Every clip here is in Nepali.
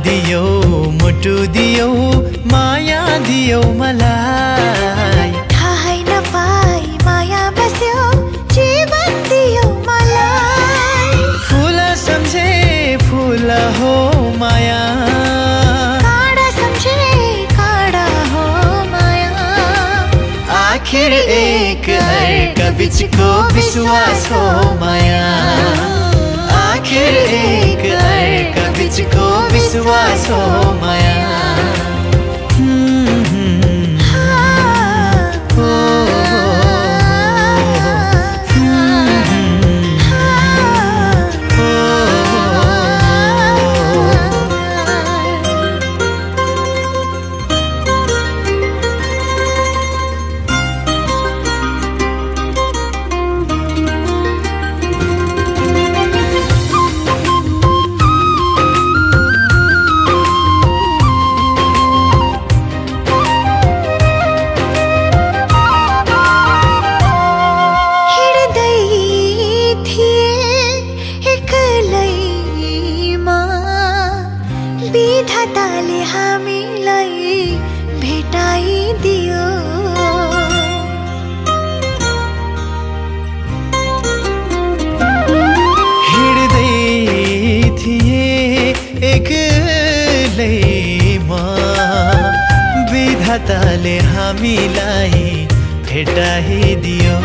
दियो मुटु दियो माया दियो मलाई थाहै नपाई माया बस्यो जीवन दियो मलाई फूल सम्झे फूल हो माया काँडा सम्झे काँडा हो माया आखिर एक अर्का बीचको विश्वास हो माया आखिर एक अर्का बीचको विश्वास हो माया विधाताले हामीलाई भेटाइदियो हिँड्दै थिए एक्लैमा विधाताले हामीलाई भेटाइदियो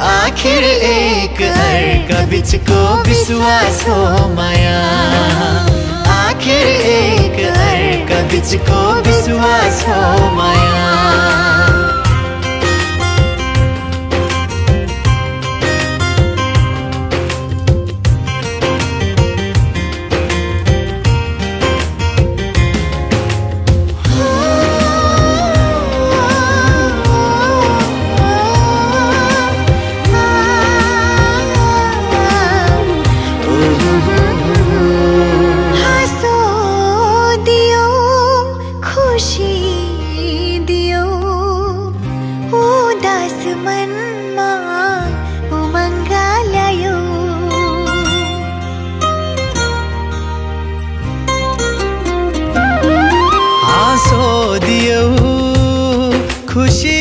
आखिर एक अर्का बीचको विश्वास हो माया आखिर एक अर्का बीचको विश्वास हो माया मनमा उमङ्ग ल्यायो हाँसो दियो खुसी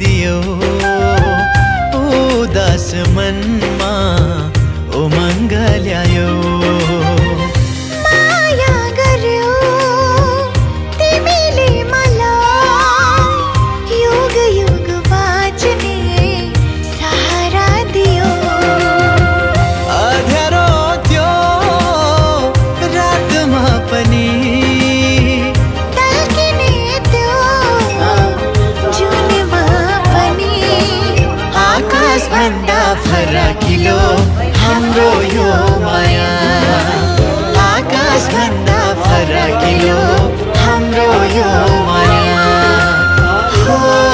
दियो उदास मनमा उमङ्ग ल्यायो माया गर्यो तिमीले मलाई युग युग बाँच्ने सहारा दियो अँध्यारो त्यो रातमा पनि टल्किने त्यो जुनमा पनि आकाश भन्दा फराकिलो हाम्रो यो माया आकाश भन्दा फराकिलो हाम्रो यो माया हो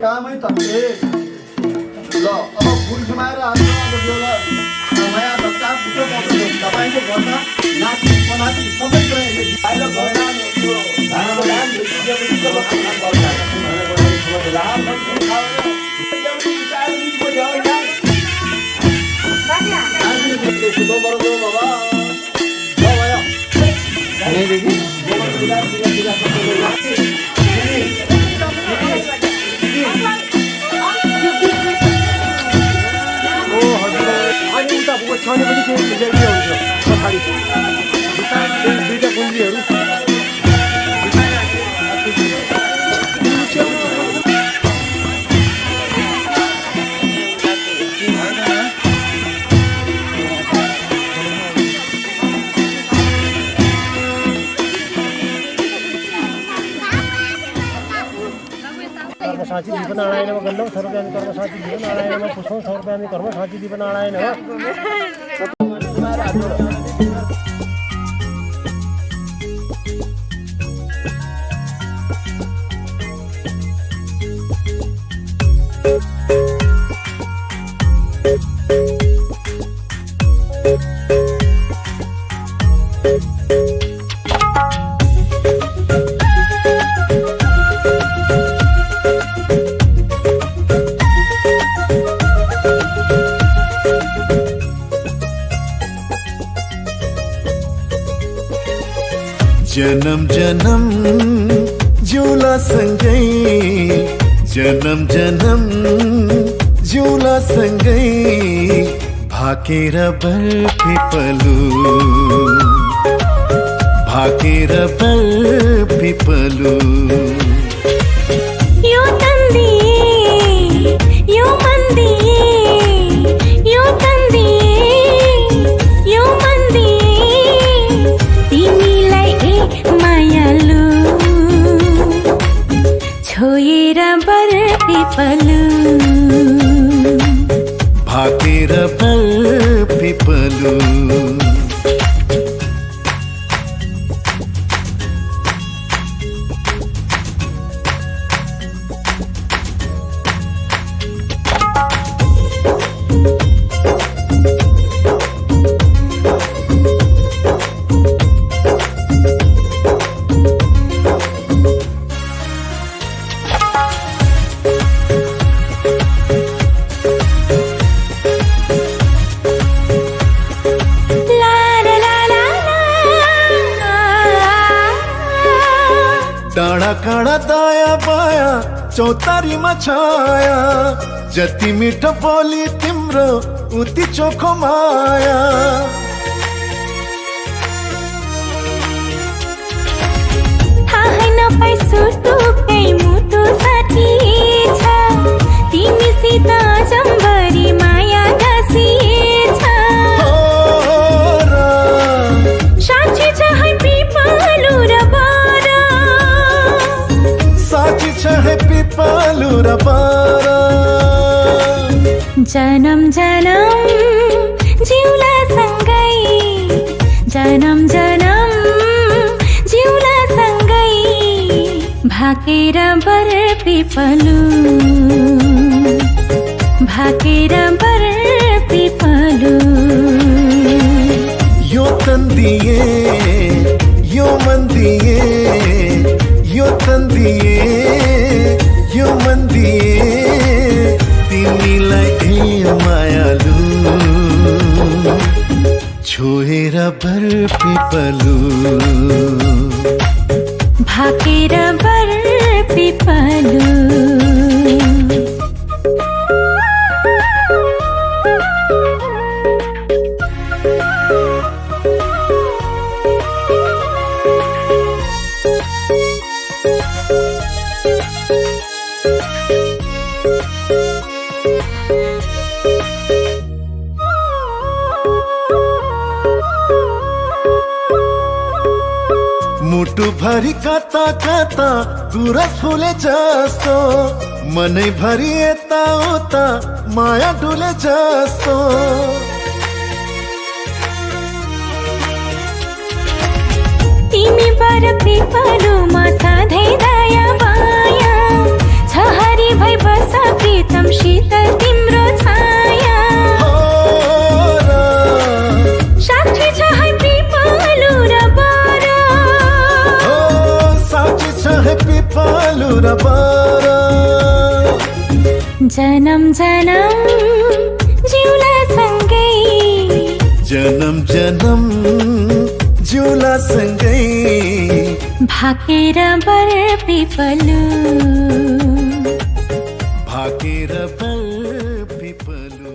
कामै तप्के ल अब फुल समाएर नयाँ धक्का फुटो पर्छ तपाईँको घरमा नाति पनाति सबै छाने पनि केही ल्याइदियो हुन्छ पछाडि दुईटा गुन्जीहरू कर्म साची दीपनारायण गन्धम सर्वव्यापी कर्म साची दीपनारायण पुष्पम सर्वव्यापी कर्म साची दीपनारायण जन्म जन्म जिउला सँगै जन्म जन्म जिउला सँगै भाकेर बरपिपलु भाकेर बरपिपलु यो तन्दी यो मन्दी यो तन्दी यो मन्दी तिमीलाई मायालु छोएर बरपिपलु भाकेर बरपिपलु डाँडा काँडा दाया बाया चौतारीमा छाया जति मिठो बोली तिम्रो उति चोखो माया थाहै नपाई सुटुकै मुटु साथी छ तिमीसित जम्बरी माया गाँसिएछ साँच्ची छ है पिपलु र बर साँच्ची छ है पिपलु र बर जन्म जन्म जिउला सँगै जन्म जन्म जिउला सँगै भाकेर बरपिपलु भाकेर बरपिपलु यो तन्दिए यो मन्दिए यो तन्दिए यो मन्दिए तिमीलाई मायालु छोएर बरपिपलु भाकेर बरपिपलु मुटु भरि कता कता गुरस फुले जस्तो मनै भरि यता उता माया डुले जस्तो तिमी बरपिपलुमा सधैँ दया माया छ हरि भई बस प्रीतम शीतल तिम्रो छाया साक्षी छ है पिपलु र बर साक्षी छ है पिपलु र बर जन्म जन्म जिउला सँगै जन्म जन्म जिउला सँगै भाकेर बरपिपलु भाकेर बरपिपलु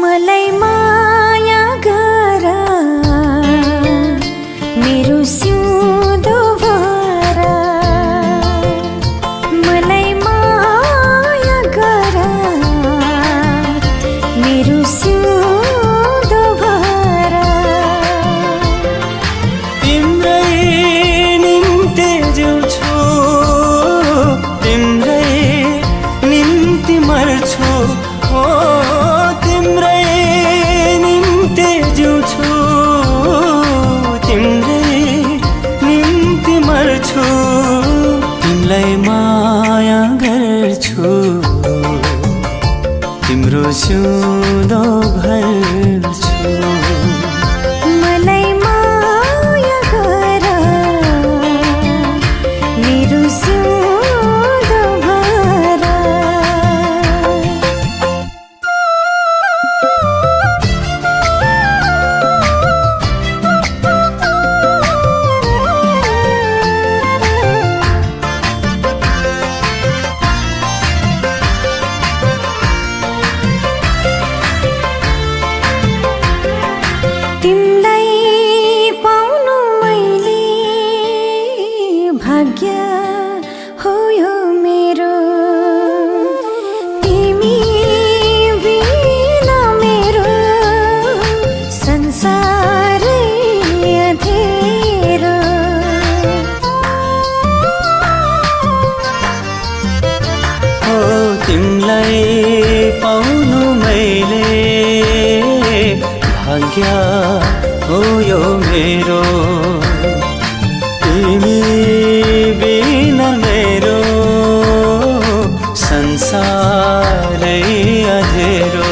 मलाई माया गर मेरो सिउ सिउँदो भर्छु मलाई माया गर मेरो सिउँदो भर तिमलाई पाउनु मैले भाग्य हो यो मेरो तिमी बिना मेरो संसारै अँधेरो हो तिमलाई पाउनु मैले भाग्य हो यो मेरो तिमी बिना मेरो संसारै अँधेरो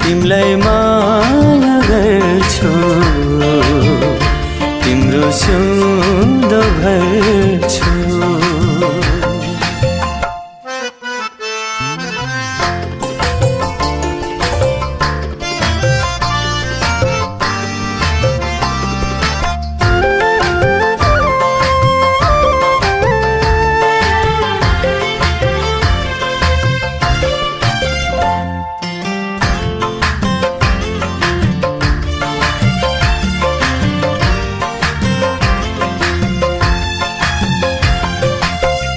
तिमलाई माया गर्छु तिम्रो सिउँदो भर्छु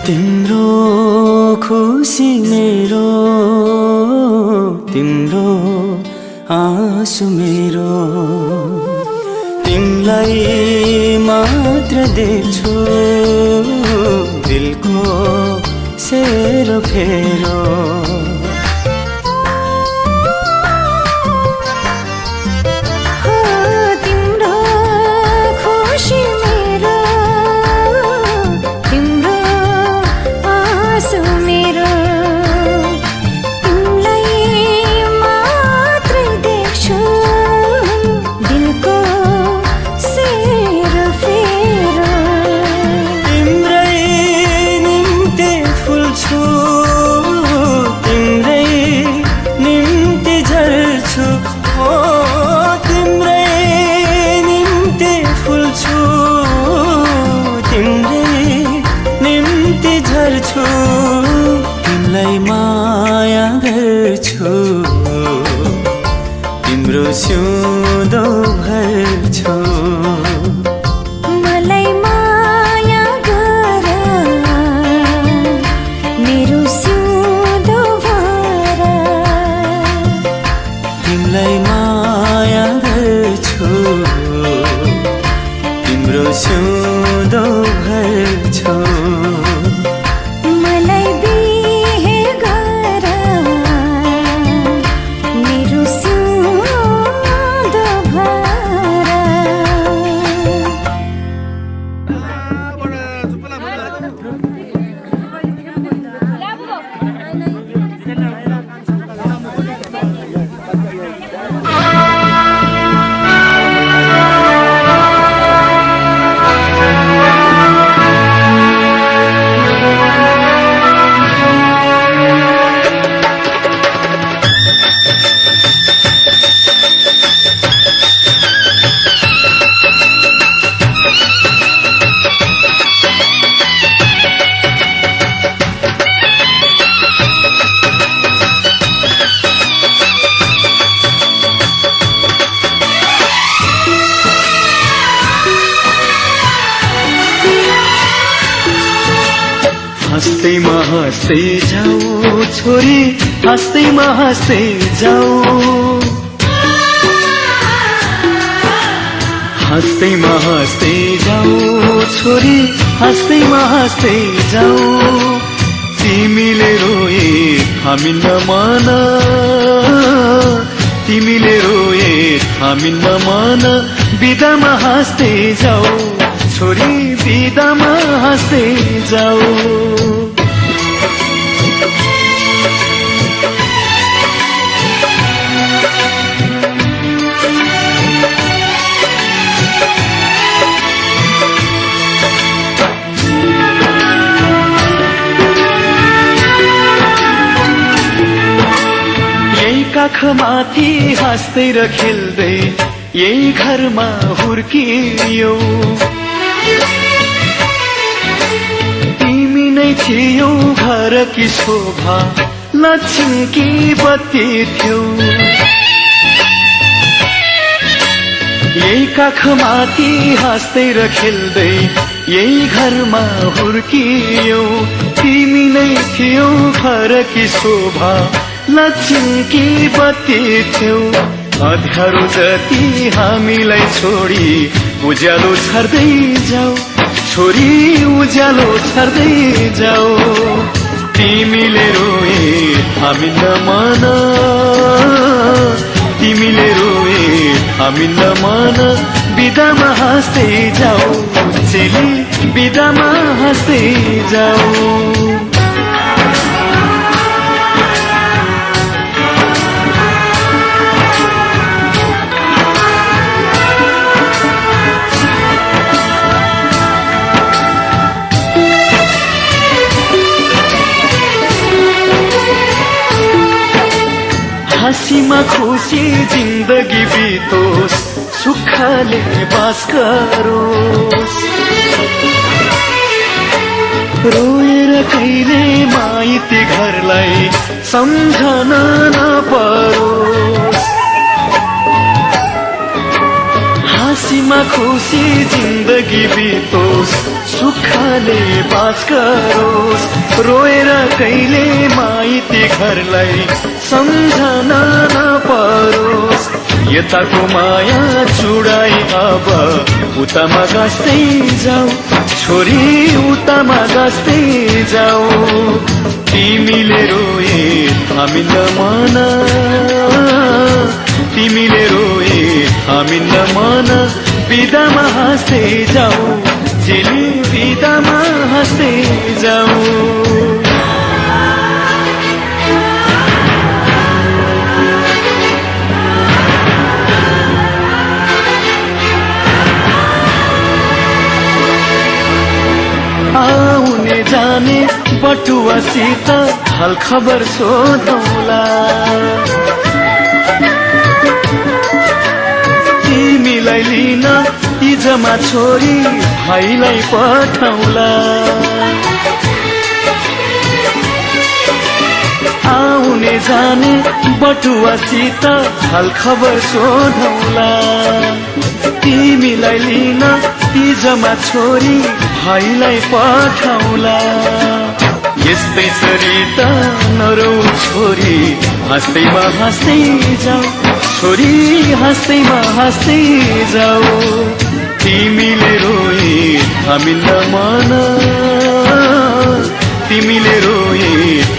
तिम्रो खुसी मेरो तिम्रो आँसु मेरो तिमलाई मात्र देख्छु दिलको सेरो फेरो तिमलाई माया गर्छु तिम्रो सिउँदो भर्छु मलाई माया गर मेरो सिउँदो भर तिमलाई माया गर्छु तिम्रो सिउँदो भर्छु हाँस्दैमा हाँस्दै जाऊ छोरी हाँस्दैमा हाँस्दै जाऊ हाँस्दैमा हाँस्दै जाऊ छोरी हाँस्दैमा हाँस्दै जाऊ तिमीले रोए हामी नमान तिमीले रोए हामी नमान बिदामा हाँस्दै जाऊ छोरी बिदामा हाँस्दै जाऊ काखमाथि हाँस्दै र खेल्दै यही घरमा हुर्कियौ तिमी नै थियौ घरकी शोभा लक्ष्मीकी बत्ती थियौ यही काखमाथि हाँस्दै र खेल्दै यही घरमा हुर्कियौ तिमी नै थियौ घरकी शोभा लक्ष्मीकी बत्ती थियौ अँध्यारो जति हामीलाई छोडी उज्यालो छर्दै जाऊ छोरी उज्यालो छर्दै जाऊ तिमीले रोए हामी नमान तिमीले रोए हामी नमान बिदामा हाँस्दै जाऊ चेली बिदामा हाँस्दै जाऊ हाँसीमा खुसी जिन्दगी बितोस् सुखले बास गरोस् रोएर कहिले माइती घरलाई सम्झन नपरोस् हाँसीमा खुसी जिन्दगी बितोस् सुखले बास गरोस् रोएर कहिले माइती घरलाई सम्झन नपरोस् यताको माया चुडाई अब उतामा गाँस्दै जाऊ छोरी उतामा गाँस्दै जाऊ तिमीले रोए हामी नमान तिमीले रोए हामी नमान बिदामा हाँस्दै जाऊ चेली बिदामा हाँस्दै जाऊ आउने जाने बटुवासित हाल खबर सोधौला तिमीलाई लिन तिजमा छोरी भाइलाई पठाउला आउने जाने बटुवासित हाल खबर सोधौला तिमीलाई लिन तिजमा छोरी भाइलाई पठाउला यस्तै सरिता नरौ छोरी हाँस्दैमा हाँस्दै जाऊ छोरी हाँस्दैमा हाँस्दै जाऊ तिमीले रोए हामी नमान तिमीले रोए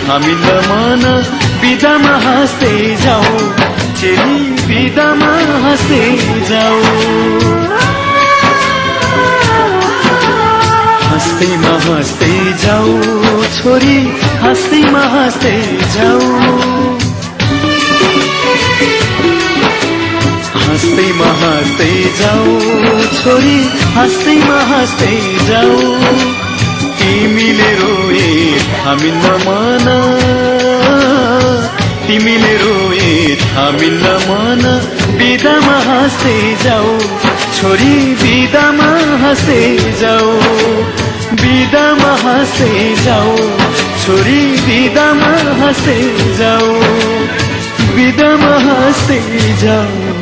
हामी नमान बिदामा हाँस्दै जाऊ चेली बिदामा हाँस्दै जाऊ हाँस्दैमा हाँस्दै जाऊ छोरी हाँस्दैमा हाँस्दै जाऊ हाँस्दैमा हाँस्दै जाऊ छोरी हाँस्दैमा हाँस्दै जाऊ तिमीले रोए हामी नमान तिमीले रोए हामी नमान बिदामा हाँस्दै जाऊ छोरी बिदामा हाँस्दै जाऊ बिदामा हाँस्दै जाऊ छोरी बिदामा हाँस्दै जाऊ बिदामा हाँस्दै जाऊ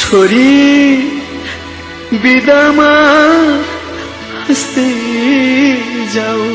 छोरी बिदामा हाँस्दै जाऊ।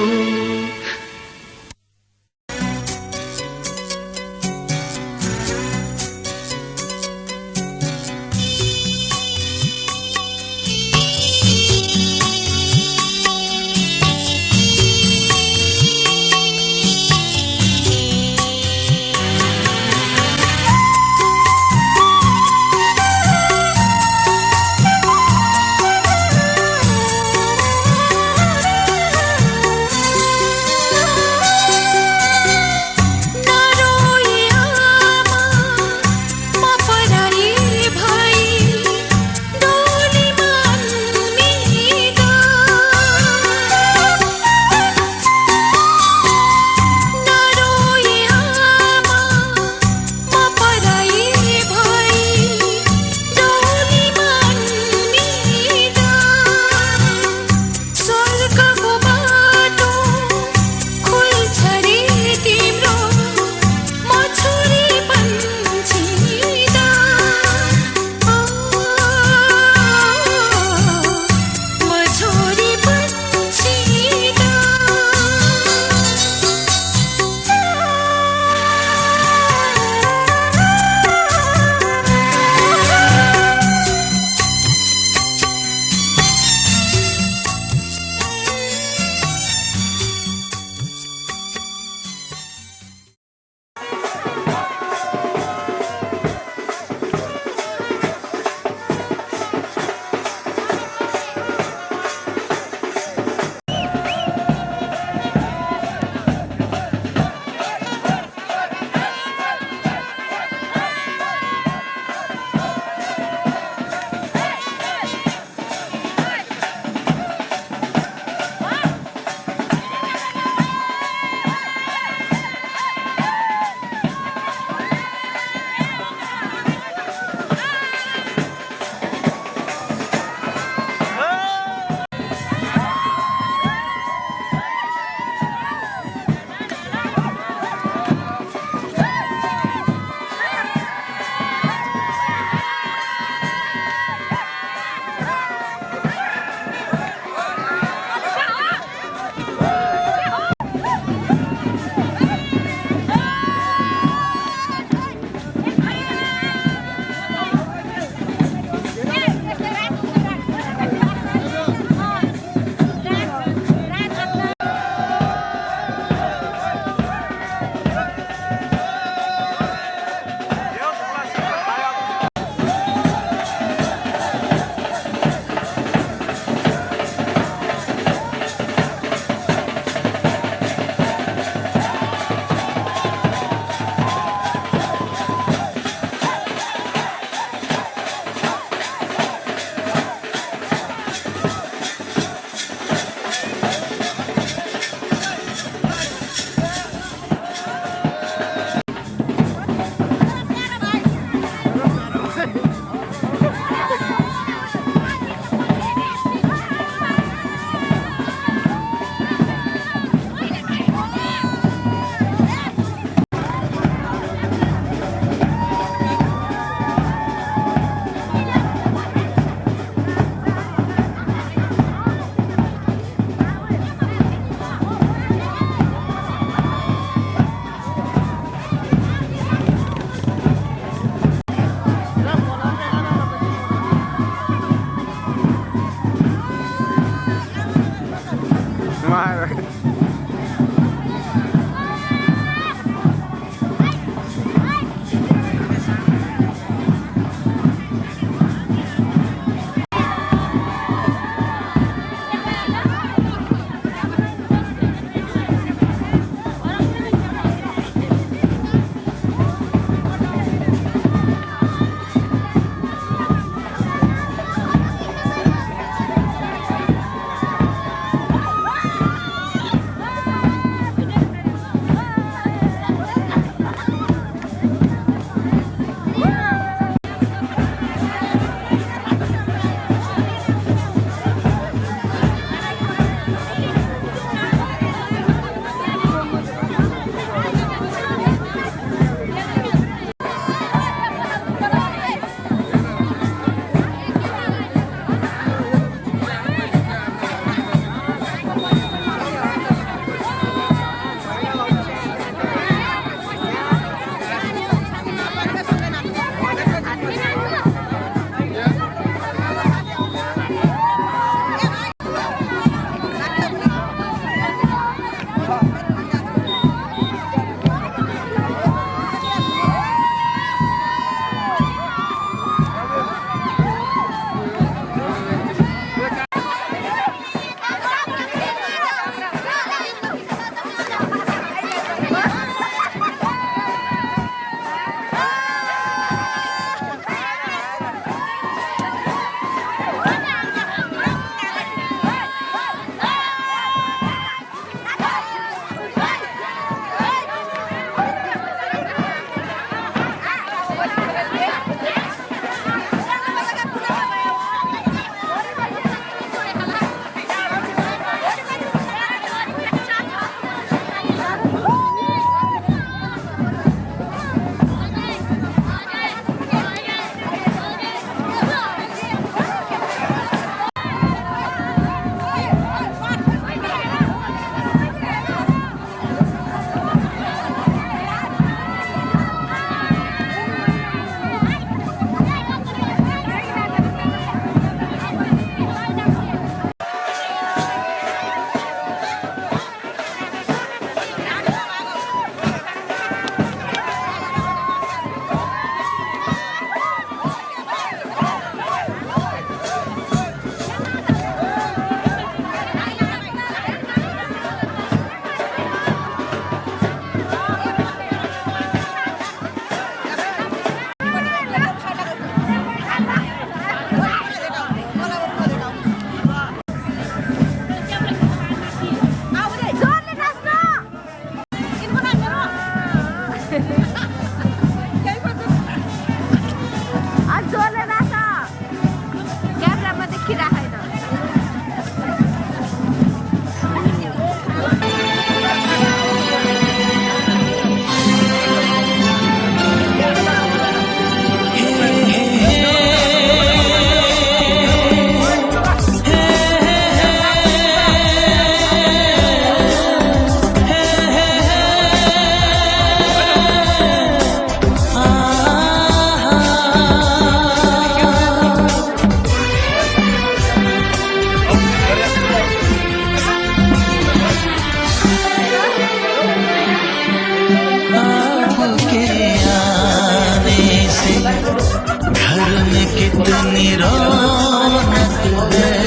कितनी रौनक है,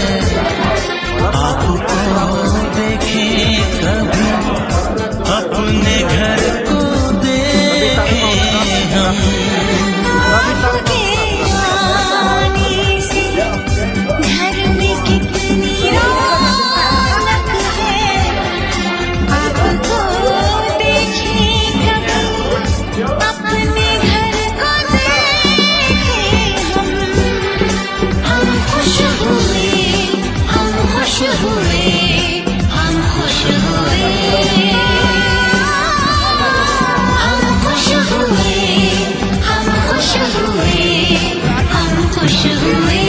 आपको देखें कभी अपने घर को देखें हम। आपके आने से घर में कितनी रौनक है, आपको देखें कभी अपने घर को देखें हम खुश हुए, हम खुश हुए, हम खुश हुए, हम खुश हुए, हम खुश हुए, हम खुश हुए।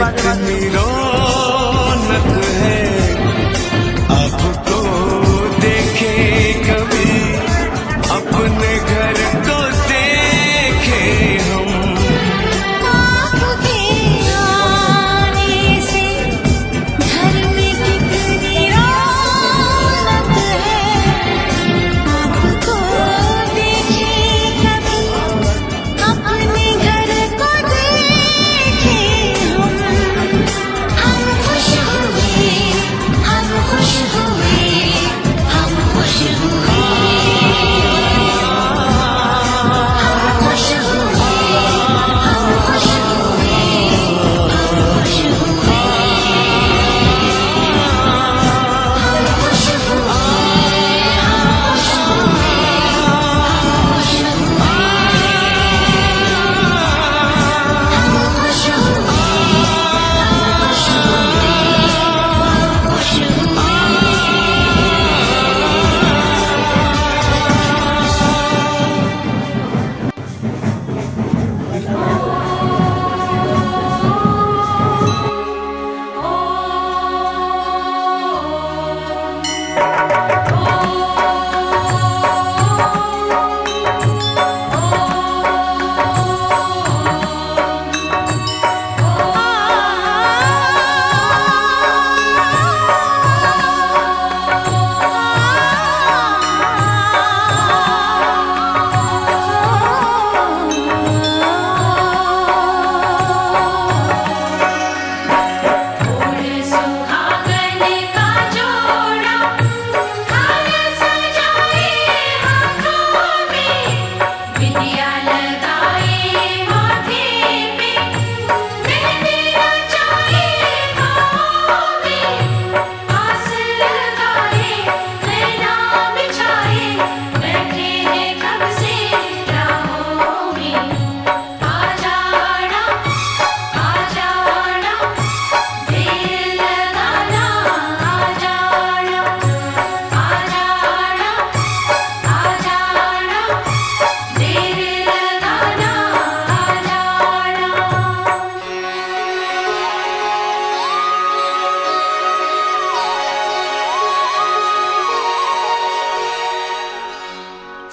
कितनी रौनक है आपको देखे कभी अपने घर को देखे हम आपके आने से घर में कितनी रौनक है आपको देखे कभी अपने घर को देखे हम खुश हुए हम खुश हुए हम खुश हुए हम खुश हुए हम खुश हुए हम खुश हुए हम खुश हुए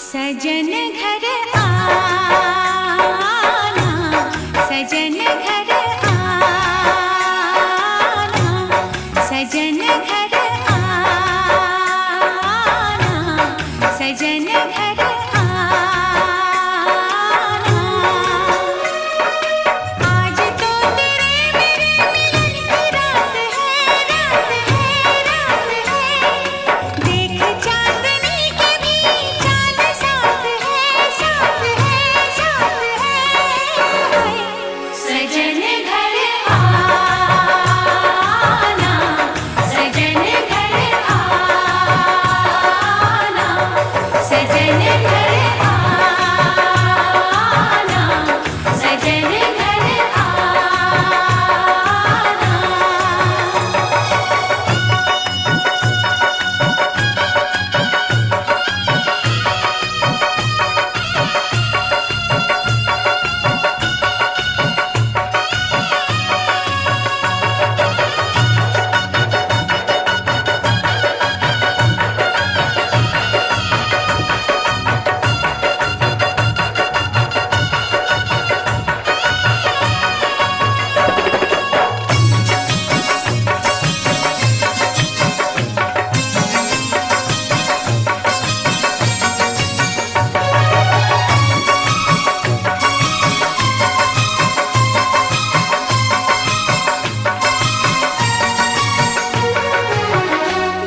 सजन घर आना सजन घर आना सजन घर आना सजन घर आना आज तो तेरे मेरे मिलन की रात है रात है रात है देख चांदनी के भी चांद साथ है साथ है साथ है सजन घर आना सजन घर आना सजन घर आना सजन घर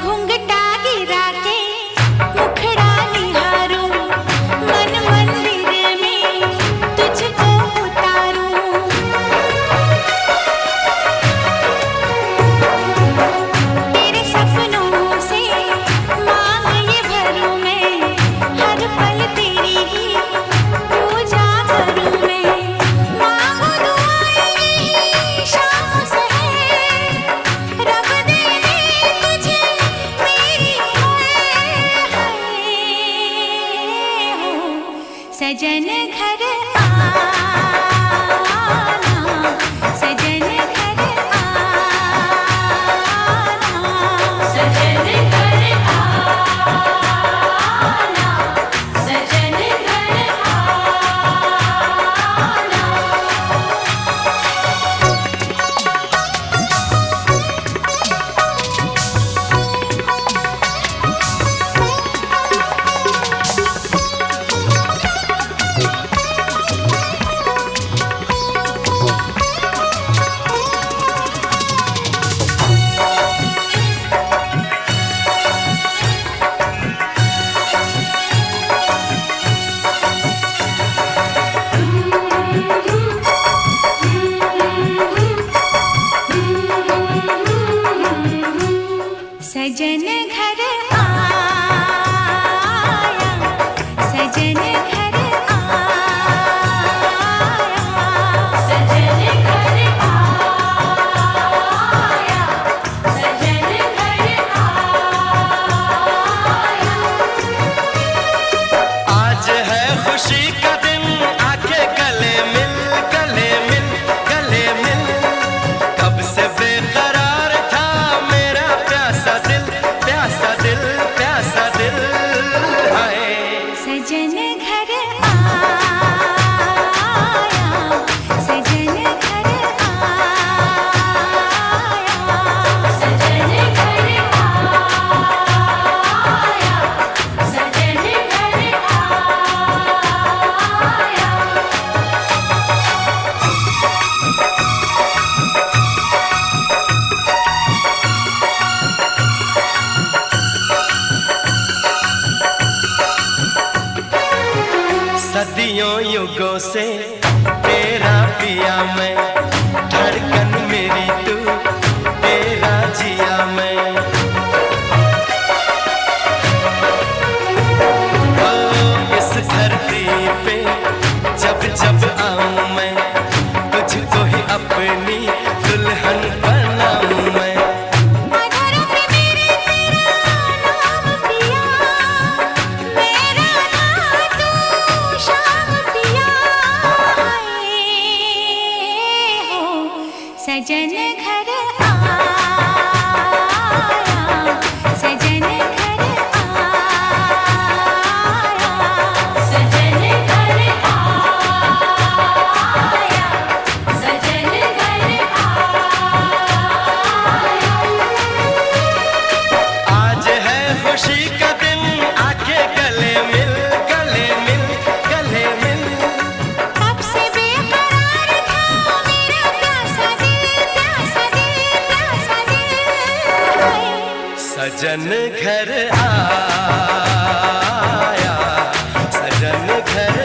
घुंघटा गिरा के मुखड़ा निहारूं मन मंदिर में तुझको उतारूं तेरे सपनों से मांग ये भरूं मैं हर पल तेरी ही पूजा करूं मैं मांगू दुआएं शाम सहेर रब दे दे तुझे मेरी हो सजन घर आना सजन घर आज है खुशी का दिन, आके गले मिल, गले मिल, गले मिल। कब से बेकरार था मेरा प्यासा दिल, प्यासा दिल, प्यासा दिल। हाय सजन घर आया, सजन घर आया, सजन घर आया, सजन घर आया। सदियों युगों से तेरा पिया मैं, धड़कन मेरी तू, तेरा जिया मैं। ओ इस धरती पे जब जब आऊं मैं, तुझको ही अपनी दुल्हन बनाऊं मैं। अधरों पे मेरे तेरा नाम पिया, मेरा तू शाम पिया। हो सजन घर आया, सजन घर आया, सजन घर आया, सजन घर आया। आज है खुशी का दिन, आके गले मिल, गले मिल, गले मिल। कब से बेकरार था मेरा प्यासा दिल, प्यासा दिल, प्यासा दिल। सजन घर आया, सजन घर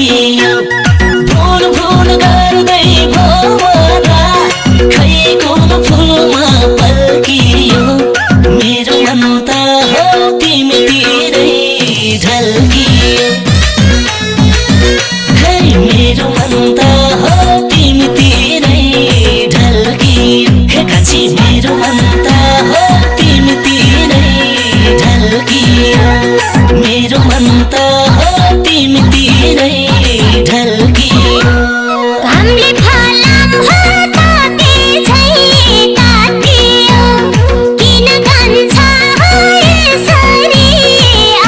झल्कियो भुल भुल गर्दै भवरा खै कुन फुलमा पल्कियो मेरो मन त हो तिमीतिरै झल्कियो है मेरो मन त हो तिमीतिरै झल्कियो हे कान्छी मेरो मन त हो तिमीतिरै झल्कियो मेरो मन त हो तिमीतिरै झल्कियो घामले फलाम हो ताते झै तातियो किन कान्छ हो यसरी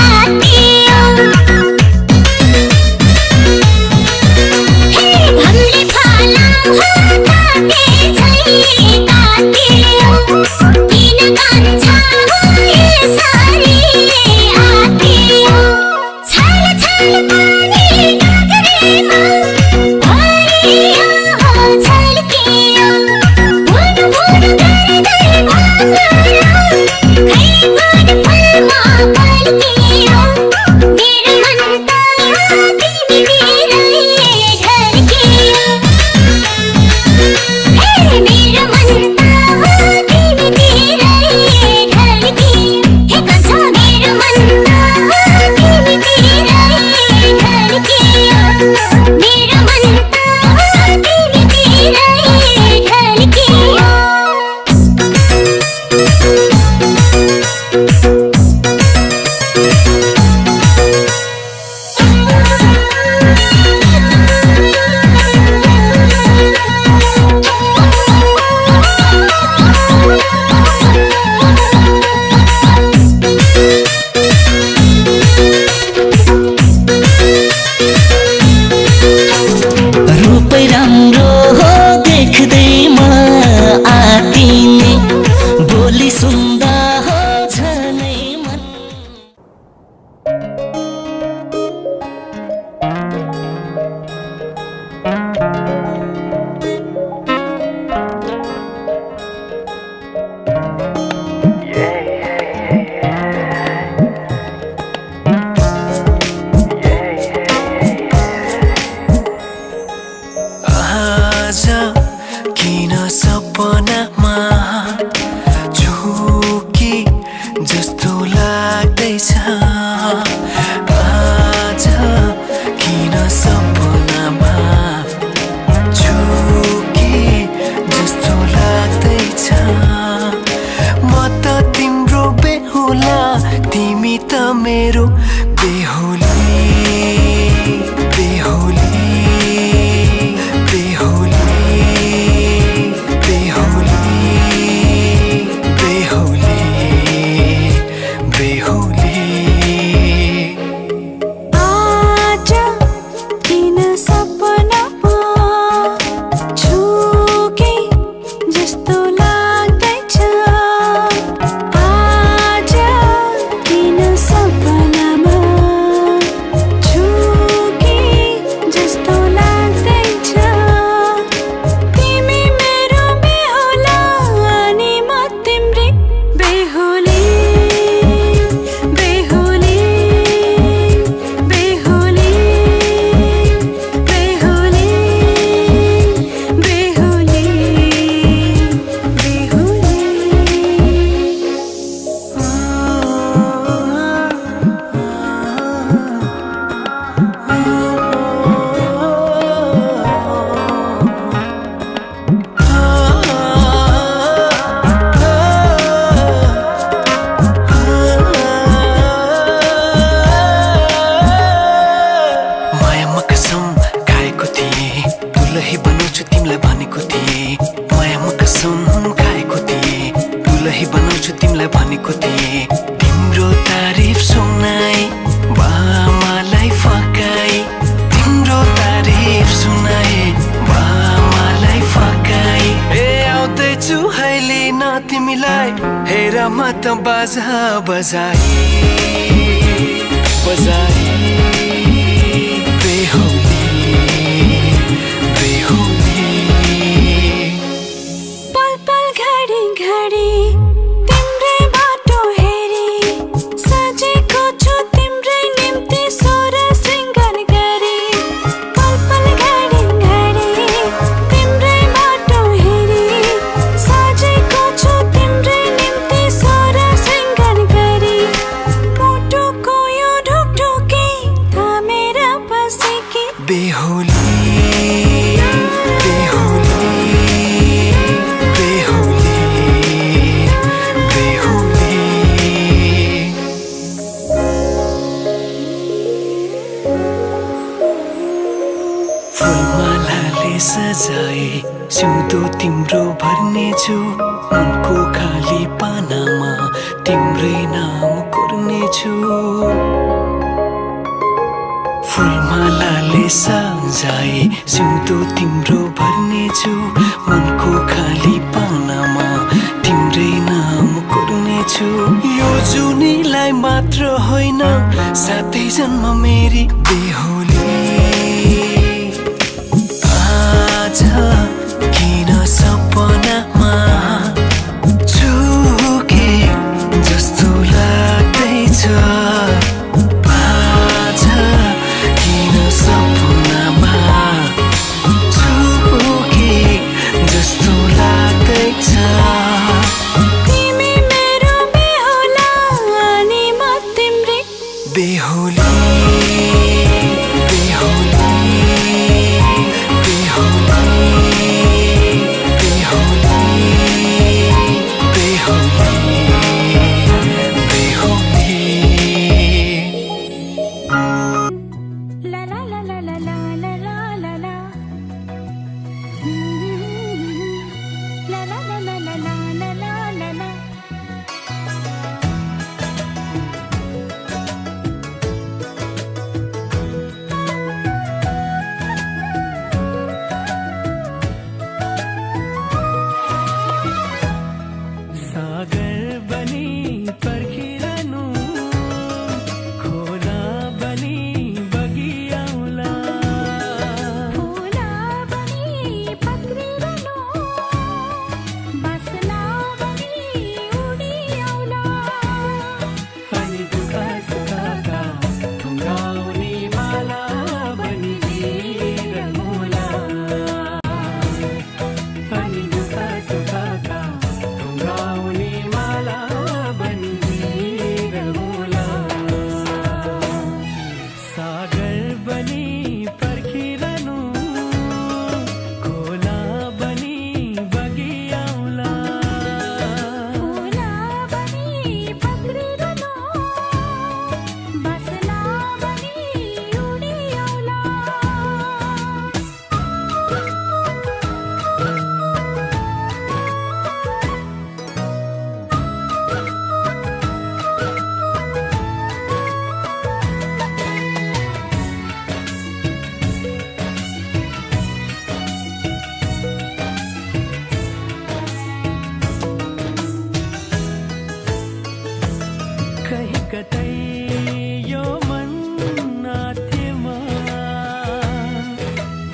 आतियो हे घामले फलाम हो ताते झै तातियो किन कान्छ हो यसरी आतियो छल छल पानी गगरेमा हरियो हो झल्कियो भुन भुन गर्दै भवरा खै कुन फुलमा पल्कियो मेरो मन त तिमीतिरै झल्कियो हे मेरो मन त तिमीतिरै झल्कियो हे कान्छा मेरो मन त तिमीतिरै झल्कियो मेरो मन त तिमीतिरै झल्कियो रूपै राम्रो हो देख्दैमा आतिने बोली सुन्दा हो झनै मन आज किन सपनामा झुकी जस्तो लाग्दैछ आज किन सपनामा झुकी जस्तो लाग्दैछ म त तिम्रो बेहुला तिमी त मेरो बेहुली बेहुली आज किन सपनामा झुके जस्तो लाग्दैछ आज किन सपनामा झुके जस्तो लाग्दैछ तिमी मेरो बेहुला अनि म तिम्रै बेहुली बेहुली बेहुली बेहुली बेहुली मायामा कसम खाएको थिएँ दुलही बनाउँछु तिमीलाई भनेको थिएँ मायामा कसम खाएको थिएँ दुलही बनाउँछु तिमीलाई भनेको थिएँ तिम्रो तारिफ सुनाई बामालाई फकाई तिम्रो तारिफ सुनाई बामालाई फकाई ए आउँदैछु अहिले न तिमीलाई हेर म त बाजा बजाई बजाई बेहुली बेहुली पल पल घडी घडी तिम्रै बाटो हेरी सजेको छु तिम्रै निम्ति सोह्र श्रृङ्गार गरी बेहुली बेहुली बेहुली बेहुली फुलमालाले सजाए सिउँदो तिम्रो भर्नेछु मनको खाली पानामा तिम्रै नाम कोर्नेछु फुलमालाले सजाए सिउँदो तिम्रो भर्नेछु मनको खाली पानामा तिम्रै नाम कोर्नेछु यो जुनीलाई मात्र होइन साथै जन्म मेरी बेहुली आज किन सपनामा छुके जस्तो लाग्दैछ आज किन सपनामा छुके जस्तो लाग्दैछ तिमी मेरो बेहुला अनि म तिम्रै बेहुली बेहुली ला ला ला ला ला ला ला ला ला ला ला ला ला ला ला ला ला ला ला सागर बनी पर्खिरहनु खोला बनी बगियाउला फुला बनी पत्रिरहनु बस्ना बनी उडी आउला अनि दुःख सुखका ढुङ्गाउने माला बनी जिरमुला अनि दुःख सुखका ढुङ्गाउने माला बनी जिरमुला सागर बनी पर्खिरहनु खोला बनी बगियाउला फुला बनी पत्रिरहनु बस्ना बनी उडी आउला कहीँ कतै यो मन नाथेमा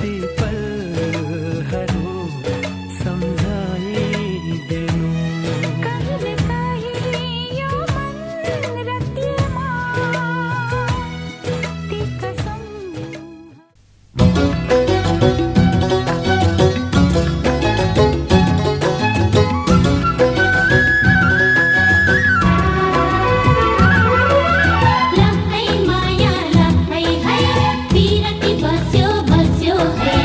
ती पलहरू सम्झाइदिनु कहिले कहिले यो मन रतिमा ती कसम लहै माया लहै है बिरती बस्यो बस्यो है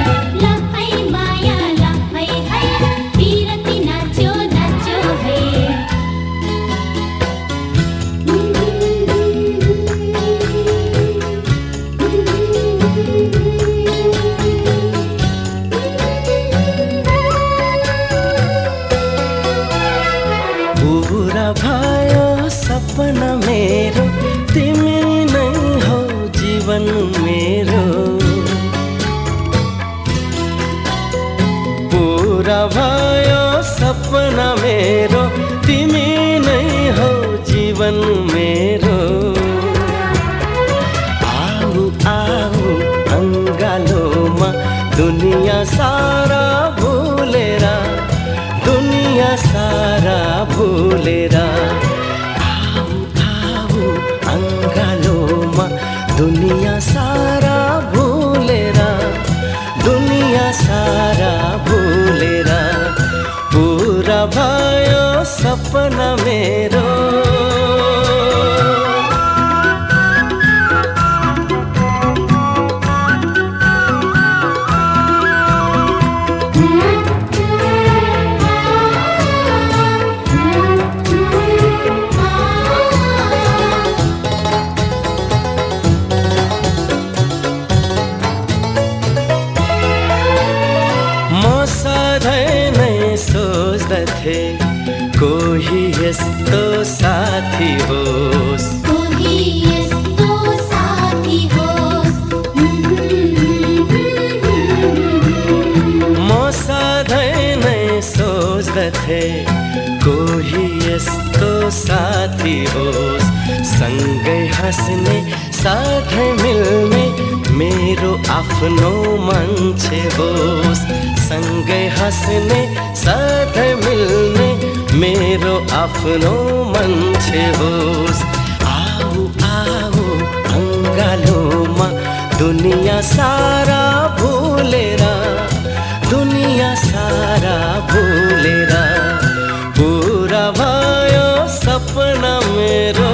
लहै माया लहै है बिरती नाच्यो नाच्यो है पूरा भयो सपना मेरो तिमी नै हो जीवन मेरो पूरा भयो सपना मेरो तिमी नै हो जीवन मेरो आऊ आऊ अङ्गालोमा दुनिया सारा भुलेर दुनिया सारा भुलेर आऊ आऊ अङ्गालोमा दुनिया सारा भुलेर दुनिया सारा भुलेर पूरा भयो सपना मेरो सोच्दथे कोही यस्तो साथी होस्, कोही यस्तो साथी होस्। म सधैँ नै सोच्दथे कोही यस्तो साथी होस्, सँगै हाँस्ने साथै मिल्ने मेरो आफ्नो मान्छे होस्, सँगै हाँस्ने साथै मिल्ने मेरो आफ्नो मान्छे होस्। आऊ आऊ अङ्गालोमा दुनिया सारा भुलेर, दुनिया सारा भुलेर पुरा भयो सपना मेरो।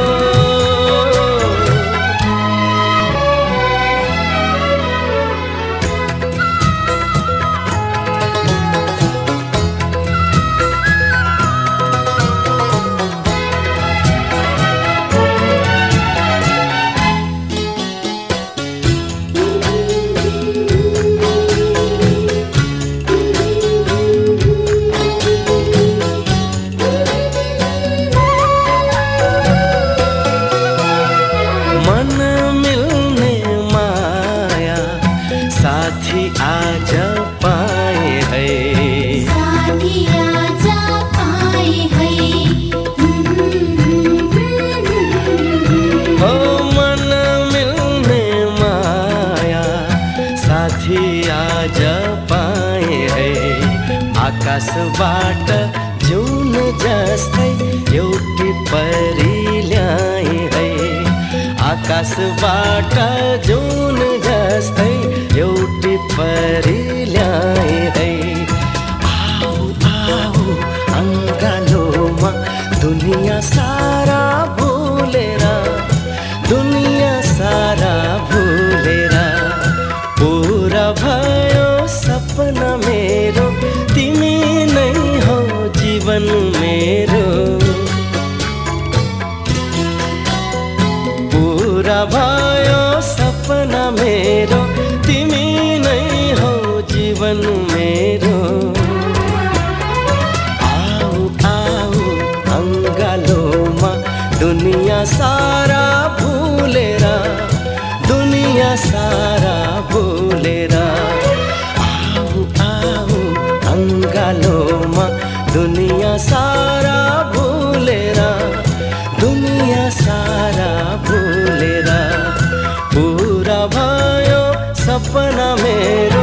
साथी आज पाए है, साथी आज पाए है। हो मन मिल्ने माया साथी आज पाए है। आकाशबाट जुन जस्तै एउटी परी ल्याए है, आकाशबाट जुन जस्तै एउटी परी ल्याए है। आऊ आऊ अङ्गालोमा दुनिया सारा भुलेर, दुनिया सारा भुलेर पुरा भयो सपना मेरो, तिमी नै हौ जीवन मेरो। पुरा भयो सपना मेरो, तिमी नै हौ जीवन मेरो। आऊ आऊ अङ्गालोमा दुनिया सारा भुलेर, दुनिया सारा भुलेर आऊ आऊ अङ्गालोमा दुनिया सारा भुलेर, दुनिया सारा भुलेर पुरा भयो सपना मेरो।